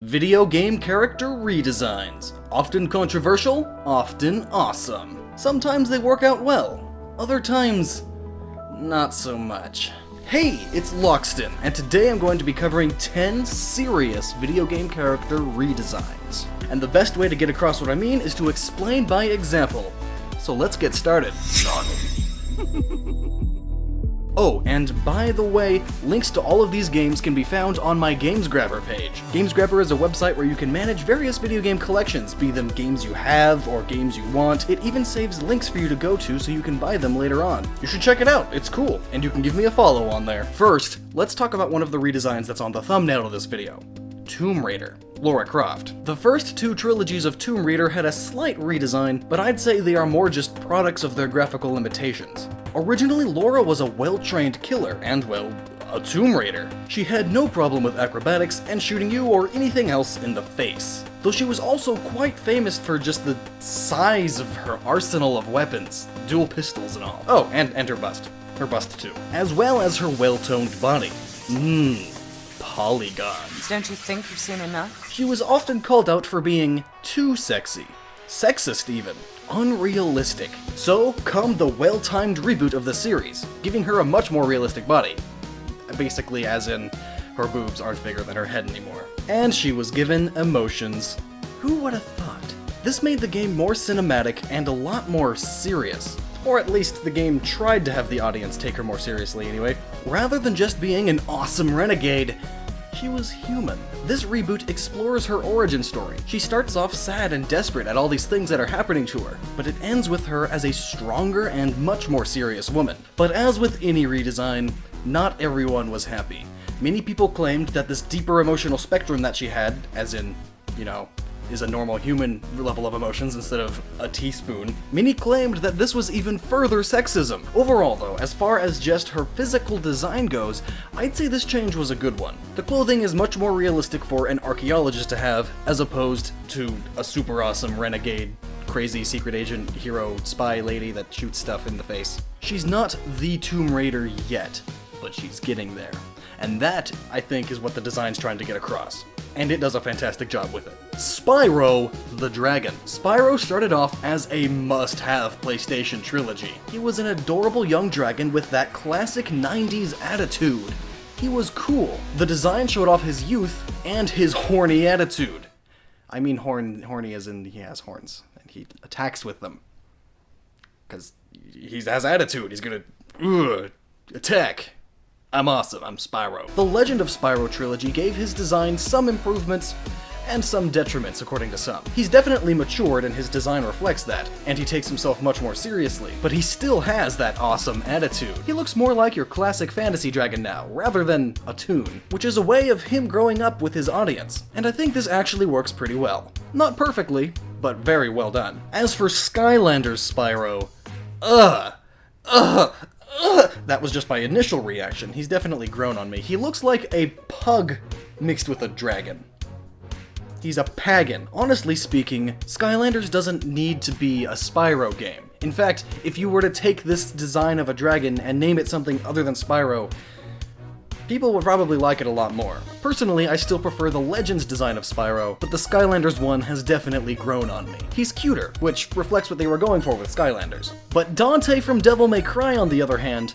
Video game character redesigns. Often controversial, often awesome. Sometimes they work out well, other times, not so much. Hey, it's Lockston, and today I'm going to be covering 10 serious video game character redesigns. And the best way to get across what I mean is to explain by example. So let's get started. Oh, and by the way, links to all of these games can be found on my GamesGrabber page. GamesGrabber is a website where you can manage various video game collections, be them games you have or games you want. It even saves links for you to go to so you can buy them later on. You should check it out, it's cool, and you can give me a follow on there. First, let's talk about one of the redesigns that's on the thumbnail of this video. Tomb Raider. Lara Croft. The first two trilogies of Tomb Raider had a slight redesign, but I'd say they are more just products of their graphical limitations. Originally, Lara was a well-trained killer, and well, a Tomb Raider. She had no problem with acrobatics and shooting you or anything else in the face. Though she was also quite famous for just the size of her arsenal of weapons, dual pistols and all. Oh, and her bust. Her bust too. As well as her well-toned body. Polygons. Don't you think you've seen enough? She was often called out for being too sexy. Sexist even. Unrealistic. So, come the well-timed reboot of the series, giving her a much more realistic body. Basically, as in, her boobs aren't bigger than her head anymore. And she was given emotions. Who would have thought? This made the game more cinematic and a lot more serious. Or at least the game tried to have the audience take her more seriously anyway. Rather than just being an awesome renegade, she was human. This reboot explores her origin story. She starts off sad and desperate at all these things that are happening to her, but it ends with her as a stronger and much more serious woman. But as with any redesign, not everyone was happy. Many people claimed that this deeper emotional spectrum that she had, as in, is a normal human level of emotions instead of a teaspoon. Many claimed that this was even further sexism. Overall though, as far as just her physical design goes, I'd say this change was a good one. The clothing is much more realistic for an archaeologist to have, as opposed to a super awesome renegade, crazy secret agent, hero, spy lady that shoots stuff in the face. She's not the Tomb Raider yet, but she's getting there. And that, I think, is what the design's trying to get across. And it does a fantastic job with it. Spyro the Dragon. Spyro started off as a must-have PlayStation trilogy. He was an adorable young dragon with that classic 90s attitude. He was cool. The design showed off his youth and his horny attitude. I mean horny as in he has horns, and he attacks with them. Because he has attitude, he's gonna attack. I'm awesome, I'm Spyro. The Legend of Spyro trilogy gave his design some improvements and some detriments according to some. He's definitely matured and his design reflects that, and he takes himself much more seriously, but he still has that awesome attitude. He looks more like your classic fantasy dragon now, rather than a toon, which is a way of him growing up with his audience, and I think this actually works pretty well. Not perfectly, but very well done. As for Skylander's Spyro, that was just my initial reaction. He's definitely grown on me. He looks like a pug mixed with a dragon. He's a pagan. Honestly speaking, Skylanders doesn't need to be a Spyro game. In fact, if you were to take this design of a dragon and name it something other than Spyro, people would probably like it a lot more. Personally, I still prefer the Legends design of Spyro, but the Skylanders one has definitely grown on me. He's cuter, which reflects what they were going for with Skylanders. But Dante from Devil May Cry, on the other hand,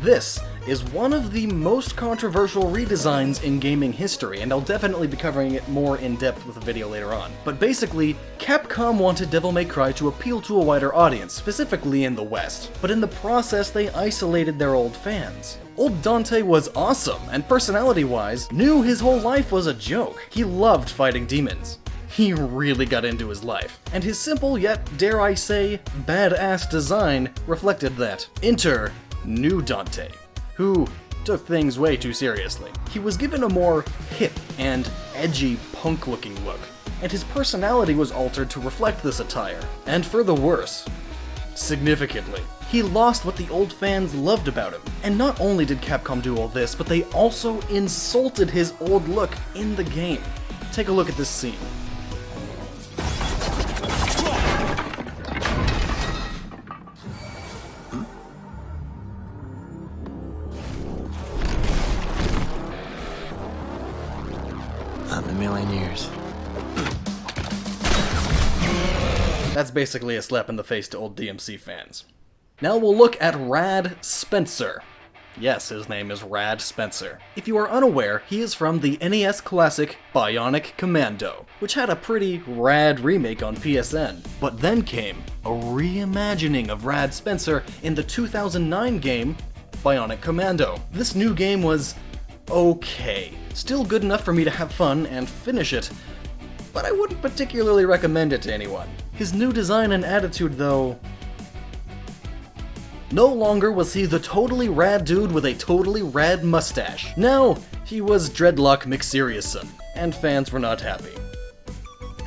this is one of the most controversial redesigns in gaming history, and I'll definitely be covering it more in depth with a video later on. But basically, Capcom wanted Devil May Cry to appeal to a wider audience, specifically in the West. But in the process, they isolated their old fans. Old Dante was awesome, and personality-wise, knew his whole life was a joke. He loved fighting demons. He really got into his life. And his simple yet, dare I say, badass design reflected that. Enter New Dante, who took things way too seriously. He was given a more hip and edgy punk-looking look, and his personality was altered to reflect this attire. And for the worse, significantly. He lost what the old fans loved about him. And not only did Capcom do all this, but they also insulted his old look in the game. Take a look at this scene. Not in a million years. That's basically a slap in the face to old DMC fans. Now we'll look at Rad Spencer. Yes, his name is Rad Spencer. If you are unaware, he is from the NES classic Bionic Commando, which had a pretty rad remake on PSN. But then came a reimagining of Rad Spencer in the 2009 game Bionic Commando. This new game was okay. Still good enough for me to have fun and finish it, but I wouldn't particularly recommend it to anyone. His new design and attitude, though... No longer was he the totally rad dude with a totally rad mustache. Now, he was Dreadlock McSeriousson, and fans were not happy.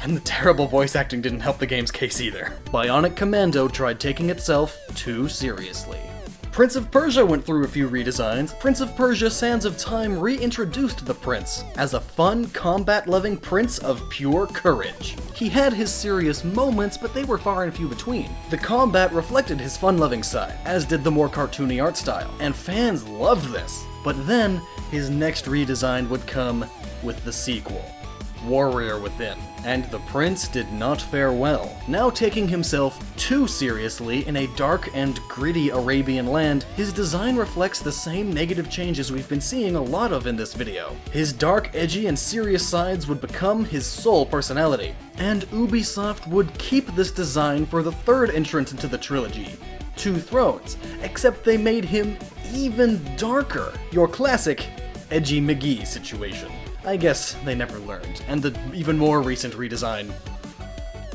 And the terrible voice acting didn't help the game's case either. Bionic Commando tried taking itself too seriously. Prince of Persia went through a few redesigns. Prince of Persia Sands of Time reintroduced the prince as a fun, combat-loving prince of pure courage. He had his serious moments, but they were far and few between. The combat reflected his fun-loving side, as did the more cartoony art style, and fans loved this. But then, his next redesign would come with the sequel, Warrior Within, and the prince did not fare well. Now taking himself too seriously in a dark and gritty Arabian land, his design reflects the same negative changes we've been seeing a lot of in this video. His dark, edgy, and serious sides would become his sole personality, and Ubisoft would keep this design for the third entrance into the trilogy, Two Thrones, except they made him even darker. Your classic edgy McGee situation. I guess they never learned, and the even more recent redesign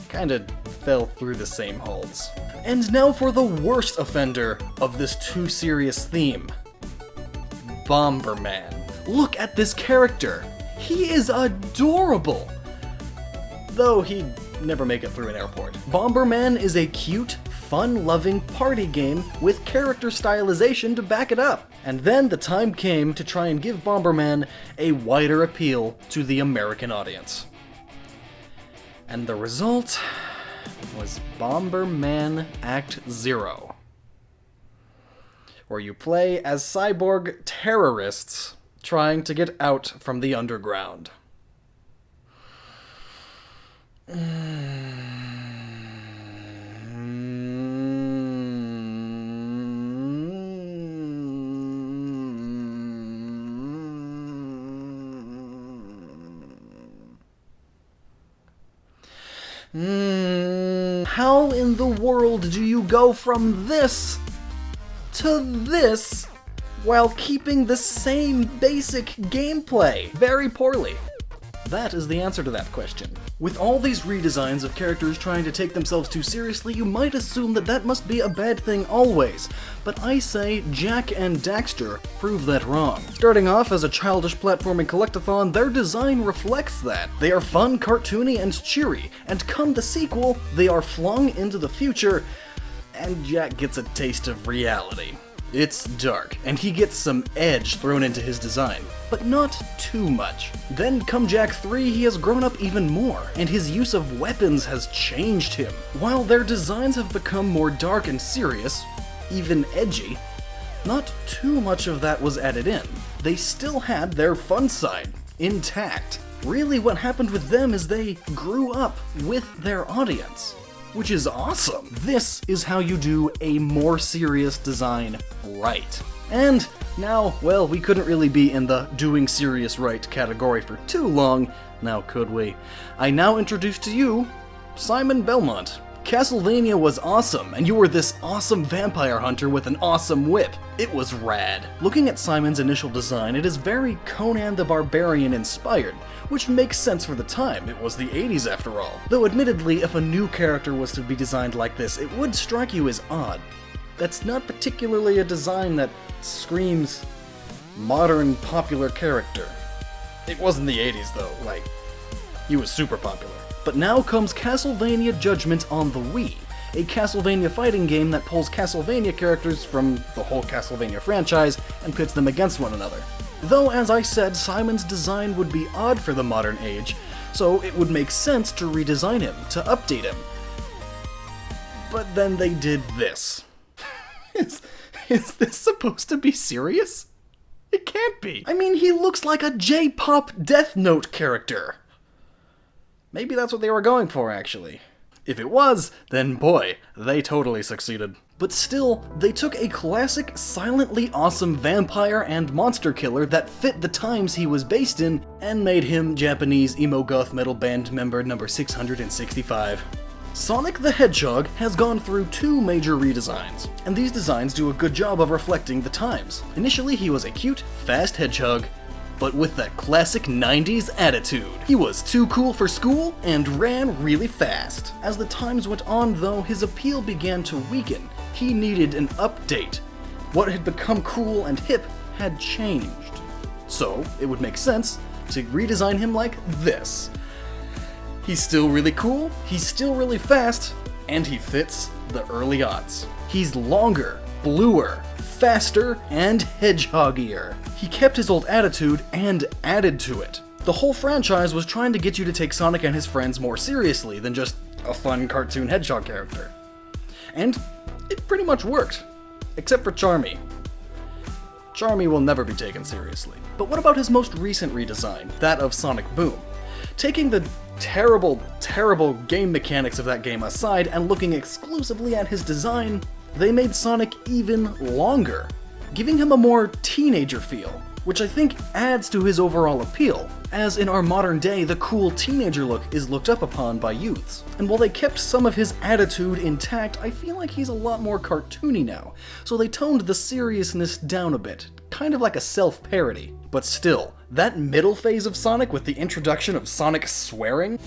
kinda fell through the same holes. And now for the worst offender of this too serious theme. Bomberman. Look at this character! He is adorable! Though he'd never make it through an airport. Bomberman is a cute, fun-loving party game with character stylization to back it up. And then the time came to try and give Bomberman a wider appeal to the American audience. And the result was Bomberman Act Zero, where you play as cyborg terrorists trying to get out from the underground. How in the world do you go from this to this while keeping the same basic gameplay? Very poorly. That is the answer to that question. With all these redesigns of characters trying to take themselves too seriously, you might assume that that must be a bad thing always. But I say Jak and Daxter prove that wrong. Starting off as a childish platforming collectathon, their design reflects that. They are fun, cartoony, and cheery, and come the sequel, they are flung into the future, and Jak gets a taste of reality. It's dark, and he gets some edge thrown into his design, but not too much. Then come Jak 3, he has grown up even more, and his use of weapons has changed him. While their designs have become more dark and serious, even edgy, not too much of that was added in. They still had their fun side intact. Really what happened with them is they grew up with their audience, which is awesome. This is how you do a more serious design right. And now, well, we couldn't really be in the doing serious right category for too long, now could we? I now introduce to you Simon Belmont. Castlevania was awesome, and you were this awesome vampire hunter with an awesome whip. It was rad. Looking at Simon's initial design, it is very Conan the Barbarian inspired, which makes sense for the time. It was the 80s after all. Though admittedly, if a new character was to be designed like this, it would strike you as odd. That's not particularly a design that screams modern popular character. It wasn't the 80s though, like, he was super popular. But now comes Castlevania Judgment on the Wii, a Castlevania fighting game that pulls Castlevania characters from the whole Castlevania franchise and pits them against one another. Though, as I said, Simon's design would be odd for the modern age, so it would make sense to redesign him, to update him. But then they did this. Is this supposed to be serious? It can't be. I mean, he looks like a J-pop Death Note character. Maybe that's what they were going for, actually. If it was, then boy, they totally succeeded. But still, they took a classic, silently awesome vampire and monster killer that fit the times he was based in, and made him Japanese emo goth metal band member number 665. Sonic the Hedgehog has gone through 2 major redesigns, and these designs do a good job of reflecting the times. Initially, he was a cute, fast hedgehog, but with that classic 90s attitude. He was too cool for school and ran really fast. As the times went on, though, his appeal began to weaken. He needed an update. What had become cool and hip had changed. So, it would make sense to redesign him like this. He's still really cool, he's still really fast, and he fits the early aughts. He's longer, bluer, faster, and hedgehoggier. He kept his old attitude and added to it. The whole franchise was trying to get you to take Sonic and his friends more seriously than just a fun cartoon hedgehog character. And it pretty much worked. Except for Charmy. Charmy will never be taken seriously. But what about his most recent redesign, that of Sonic Boom? Taking the terrible, terrible game mechanics of that game aside and looking exclusively at his design, they made Sonic even longer, giving him a more teenager feel, which I think adds to his overall appeal, as in our modern day the cool teenager look is looked up upon by youths. And while they kept some of his attitude intact, I feel like he's a lot more cartoony now, so they toned the seriousness down a bit, kind of like a self-parody. But still, that middle phase of Sonic with the introduction of Sonic swearing,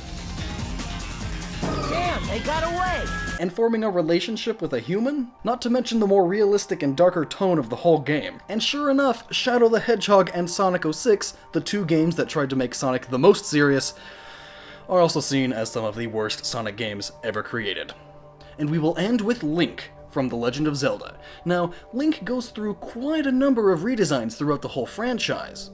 Damn, they got away! and forming a relationship with a human, not to mention the more realistic and darker tone of the whole game. And sure enough, Shadow the Hedgehog and Sonic 06, the 2 games that tried to make Sonic the most serious, are also seen as some of the worst Sonic games ever created. And we will end with Link from The Legend of Zelda. Now, Link goes through quite a number of redesigns throughout the whole franchise,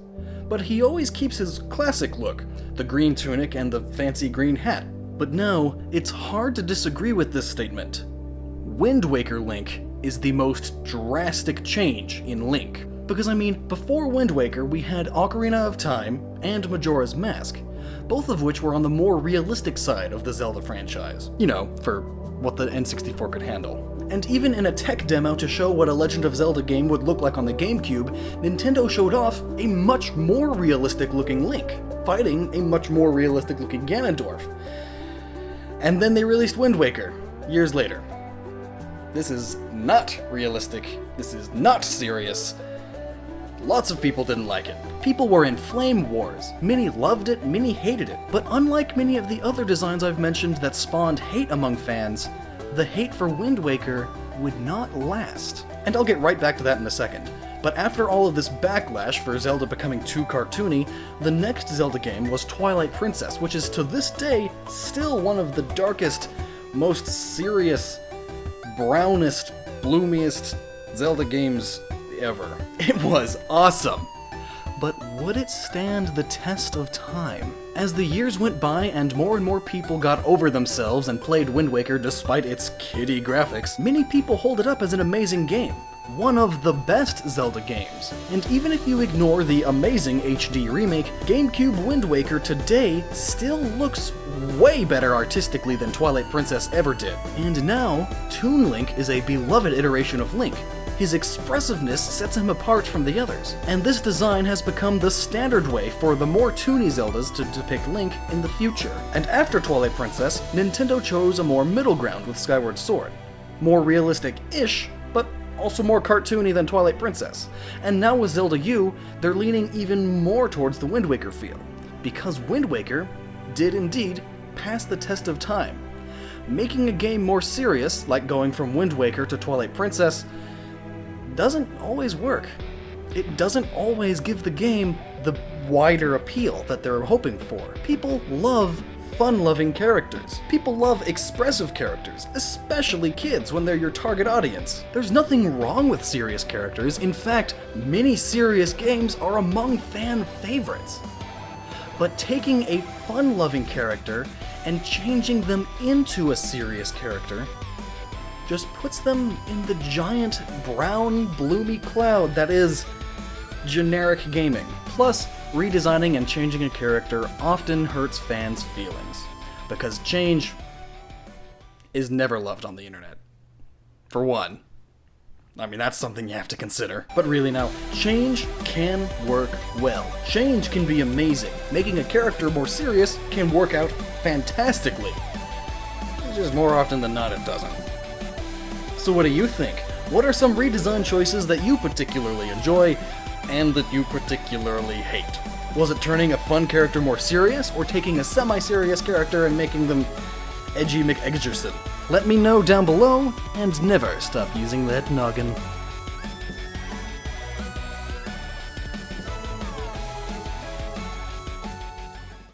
but he always keeps his classic look, the green tunic and the fancy green hat. But now, it's hard to disagree with this statement. Wind Waker Link is the most drastic change in Link. Because I mean, before Wind Waker we had Ocarina of Time and Majora's Mask, both of which were on the more realistic side of the Zelda franchise. You know, for what the N64 could handle. And even in a tech demo to show what a Legend of Zelda game would look like on the GameCube, Nintendo showed off a much more realistic looking Link, fighting a much more realistic looking Ganondorf. And then they released Wind Waker, years later. This is not realistic, this is not serious. Lots of people didn't like it. People were in flame wars. Many loved it, many hated it. But unlike many of the other designs I've mentioned that spawned hate among fans, the hate for Wind Waker would not last. And I'll get right back to that in a second. But after all of this backlash for Zelda becoming too cartoony, the next Zelda game was Twilight Princess, which is to this day still one of the darkest, most serious, brownest, bloomiest Zelda games ever. It was awesome! But would it stand the test of time? As the years went by and more people got over themselves and played Wind Waker despite its kiddie graphics, many people hold it up as an amazing game. One of the best Zelda games. And even if you ignore the amazing HD remake, GameCube Wind Waker today still looks way better artistically than Twilight Princess ever did. And now, Toon Link is a beloved iteration of Link. His expressiveness sets him apart from the others, and this design has become the standard way for the more toony Zeldas to depict Link in the future. And after Twilight Princess, Nintendo chose a more middle ground with Skyward Sword. More realistic-ish, but also more cartoony than Twilight Princess. And now with Zelda U, they're leaning even more towards the Wind Waker feel, because Wind Waker did indeed pass the test of time. Making a game more serious, like going from Wind Waker to Twilight Princess, doesn't always work. It doesn't always give the game the wider appeal that they're hoping for. People love fun-loving characters. People love expressive characters, especially kids when they're your target audience. There's nothing wrong with serious characters. In fact, many serious games are among fan favorites. But taking a fun-loving character and changing them into a serious character just puts them in the giant, brown, bloomy cloud that is generic gaming. Plus, redesigning and changing a character often hurts fans' feelings, because change is never loved on the internet. For one. I mean, that's something you have to consider. But really now, change can work well. Change can be amazing. Making a character more serious can work out fantastically. Just more often than not, it doesn't. So what do you think? What are some redesign choices that you particularly enjoy, and that you particularly hate? Was it turning a fun character more serious, or taking a semi-serious character and making them edgy McEggerson? Let me know down below, and never stop using that noggin.